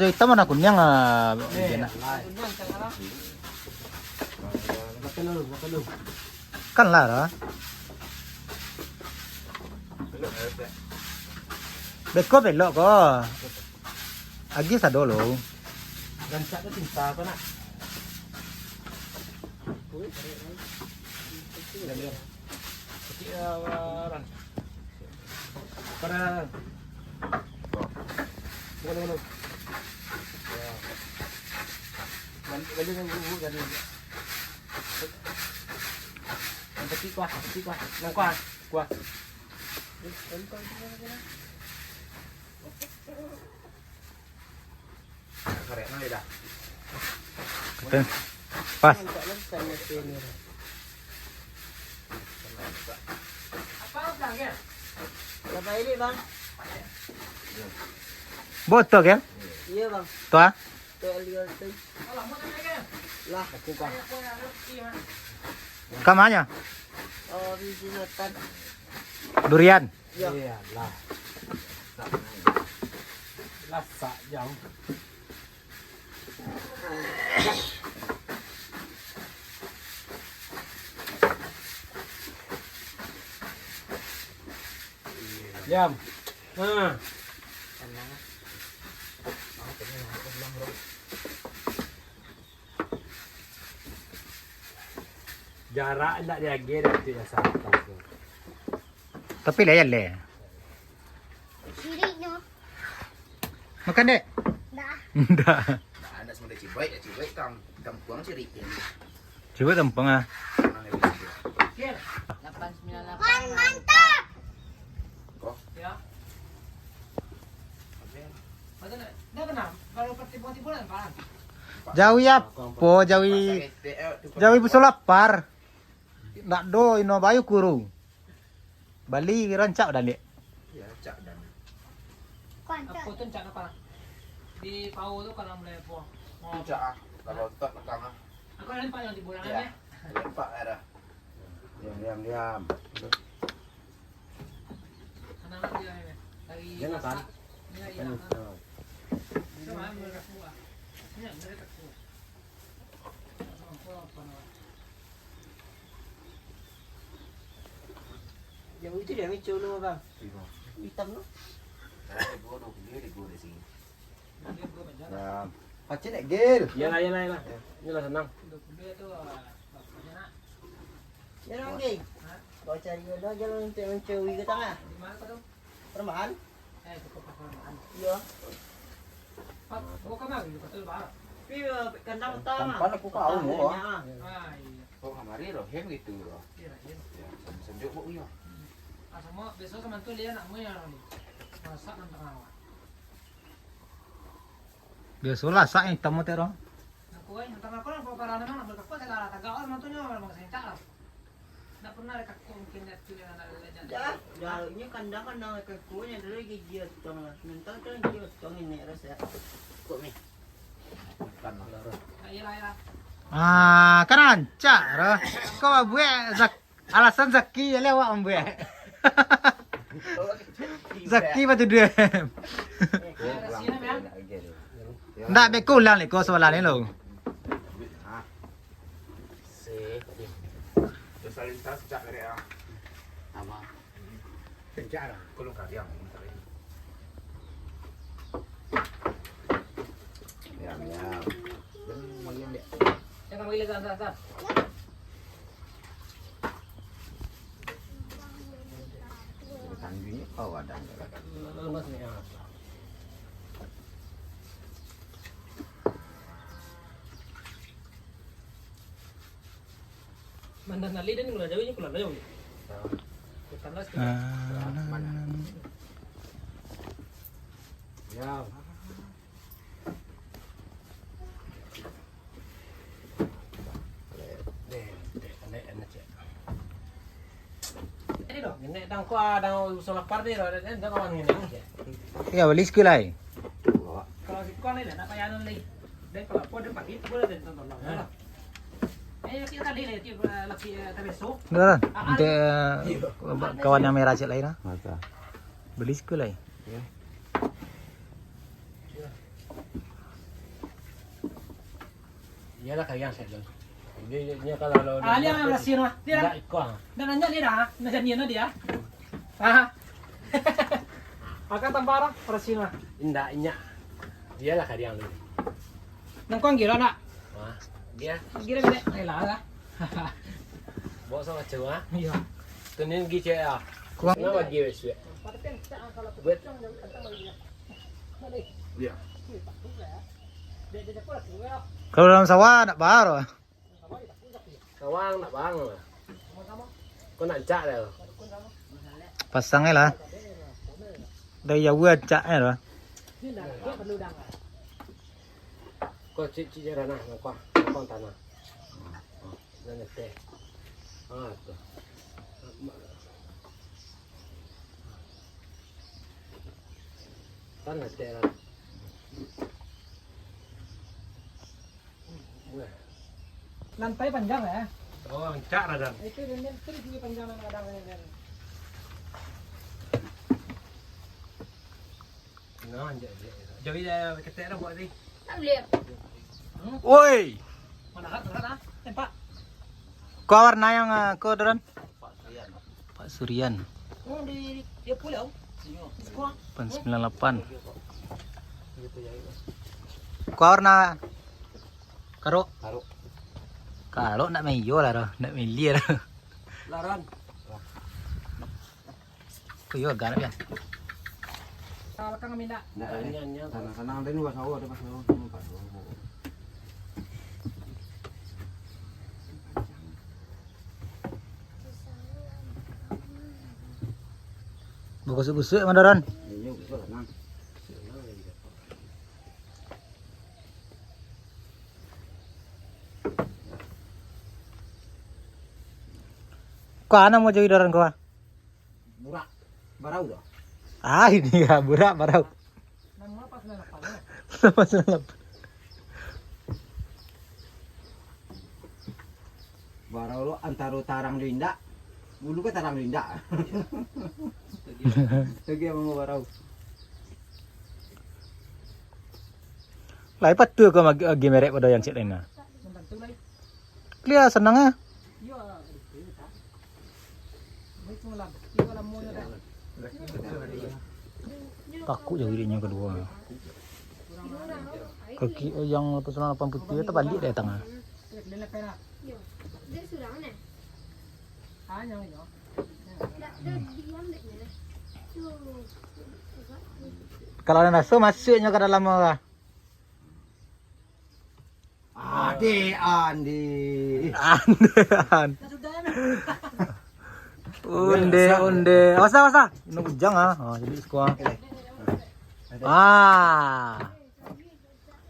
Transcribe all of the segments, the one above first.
Ito mo na kunyang kan lara. Beko belok ko. Agi sa dolo. Gansa ka tinta ko na. Para Wala. Wala nang gugu ganun. Ang pati kwa. Nang kwa. Kare na ida. Pas. Apa lang ya? Labay ini bang. Botok ya? Iya bang. Tua? Lihat tuh. Lah, aku kan. Kamanya? Oh, di sini kan. Durian. Iya lah. Lasa jauh. Jam. Jarak nak dia gear itu ya sampai. Tapi layan le. Sirik no. Makan dek? Dah. Dah. Ada semua cibai kampung ciri ini. Coba tempeng ah. Gear. 898. Mantap. Ya. Dah kenal. Kalau tiba-tiba bulan Pak. Jauh ya, po jauh ibu lapar. Nak do ino bayu kuru. Bali rancak dah lek. Ya, cak dan. Kuantar. Aku tuh cak apa? Di pau tuh kalau mulai po. Cak kalau tak lekang. Aku yang Pak yang di bulan Ya. ya. Pak era. Diam. Anak dia ini. Dari Jangan kan? Iya. Sama mulai keluar. Ini mulai keluar. Yang itu dia micu lu bang. Hitam lu. Gua dulu di sini. Dia gua baca. Ya. Pacin nek gel. Iyalah. Inilah senang. Dia tuh bapaknya. Ya dong, Geng. Kau cari jodoh jalan untuk mencuri ke tengah. Di mana tuh? Permahan? Cukup performaan. Iya. Pak, gua kemari betul Pak. Tapi kandang utama. Tampan aku kau mau. Ah iya. Kok kamari roh hem gitu roh. Iya. Ya, senjuk bu yo. Semua besok sama tuh dia nak mau yang masak dan tengah. Biasalah sak hitam mo tero. Aku kan yang tengah kan para nama nak berkakak saya lara tagak orang mantunya orang bangsa yang cakap. Tak pernah ada kakak mungkin dia tuh yang ada legend. Ya, jalurnya kandang ke kuenya dulu gigi tong lah. Mental kan gigi tong ini rasa. Kok nih? Kan lah. Iyalah. Ah, kan rancak roh. Kau buat alasan zaki ya lewat buat. Zaki batu dia. Ndak beku lang liko soalan ni lo. Terus lintas cak dari ah. Apa? Kencang lah. Kalau kalian Ya. Jangan pilih san. Tanggungnya kau ada. Lemas nih ya. Mandan nali dan gula jauhnya kula jauh. Tandas. Ya. Ini dong, ini dang kuah dang solak party loh, dan dang kawan ini aja. Ya beli sekolah. Kalau si kuah ini dah apa yang nanti? Dan kalau kuah dia pakai boleh dan tonton lah. Kita tadi lihat lagi terbesok. Beneran. Untuk kawan yang merah cek lain lah. Masa. Beli sekolah. Iyalah kayang saya dong. Dia kalau Dia masih no. Dia. Enggak ikut. Dan nanya dia dah. Nanya dia. Ah. Akan tampara rasina. Indaknya. Iyalah kayang lu. Nang kong gira nak. Wah, dia Gira bene. Ai lah. bawa sama cewek. Iya. Tenin gice ya. Kuang. Kenapa dia wes? Buat Iya. Kalau dalam sawah nak baru. kawang nak bang. Kau nak cak dah. Pasangnya lah. Dari jauh caknya lah. Kau cik jarana nak kau tanah. Dan teh. Ah tu. Tanah teh lah. Lantai panjang ya. Oh, cak dah dan. Itu dia terus dia panjang yang kadang ini. Nó jadi dah ketek dah buat ni. Tak boleh. Woi, Mana kat? Tempat. kau warna yang kau Doran? Pak Suryan. Oh di dia pulau. Sekolah. 98. Kau warna karo. Karo. Kalau nak main yo lah dah, nak main lia dah. Laran. Kau yo agak nak ya. Kalau kang minta. Nyanyi. Sana ada nih sawah ada pas sawah. Busuk-busuk mana Doran? Iya, betul lah. Kau anak mau jadi Doran kau? Murah. Barau dah. Ah ini ya, burak barau. Nang apa sana apa? Sama senap. Barau lo antara tarang linda. Bulu ke tarang linda. Lagi yang mau barau. Lai patu kau magi merek pada yang cik lain nah. Membantu lagi. Clear senangnya. Yo. Baik malam. Yo lah mau dah. Takut jadi yang kedua. Kaki yang pesanan 8 putih itu balik dari tengah. Lele pera. Dia sudah mana? Hanya yo. Dia diam dek ni. Kalau ada nasi masuknya ke dalam apa? Ade Andi. Andean. Unde. Wasa. Ini bujang ah. Oh, jadi sekolah.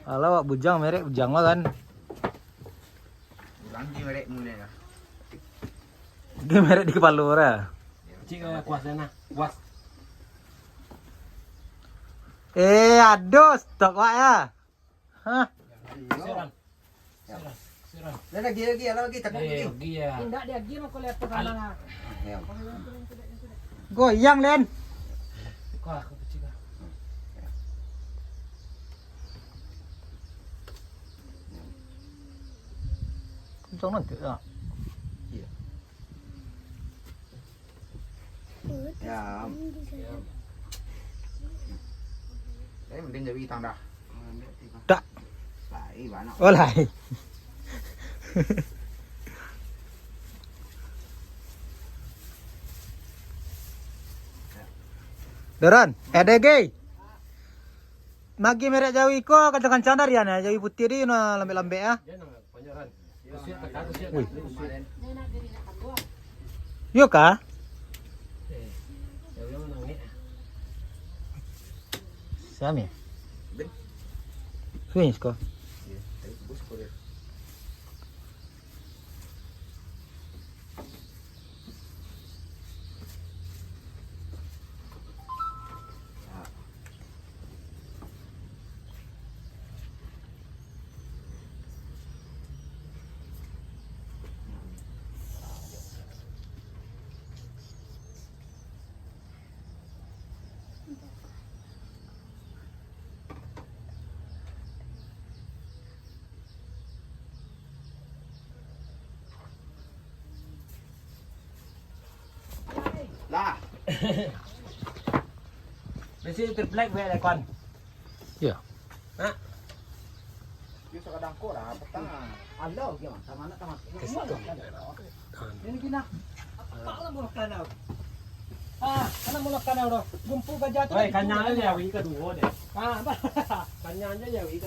Kalau bujang merek bujang lah kan. Kurang di merek mulai lah. Dia merek di kepala orang. Cik kuas sana. Kuas. Aduh, stok wak ya. Hah? Siram. Dah lagi tak lagi. Dia. Tindak dia gini kau lihat pertama. Goyang Len. Kau aku cik. Kencang nanti ya. Ya. Đấy mình đi giờ đi thằng đó. Tak. Lại bạn nó. Oh lai. Doran, EDG. Magi merek Jawi ko kancang-kancang dari ya, Jawi putih di na lambe-lambe ya. Dia nak panjaran. Usia tak kata usia. Wih. Yo ka? Dia bilang nangis. Sami. Finish ko. Đấy, bút của đây. Besi triplek we lekon. Yung sa kadangko lah, petang. Alo, gimana? Sama anak sama. Ini gina. Apa lah mulak kanaw? Kana mulak kanaw do. Gumpu ka jatuh. Oi, kanyanya yawi kedua deh. Apa? Kanyanya yawi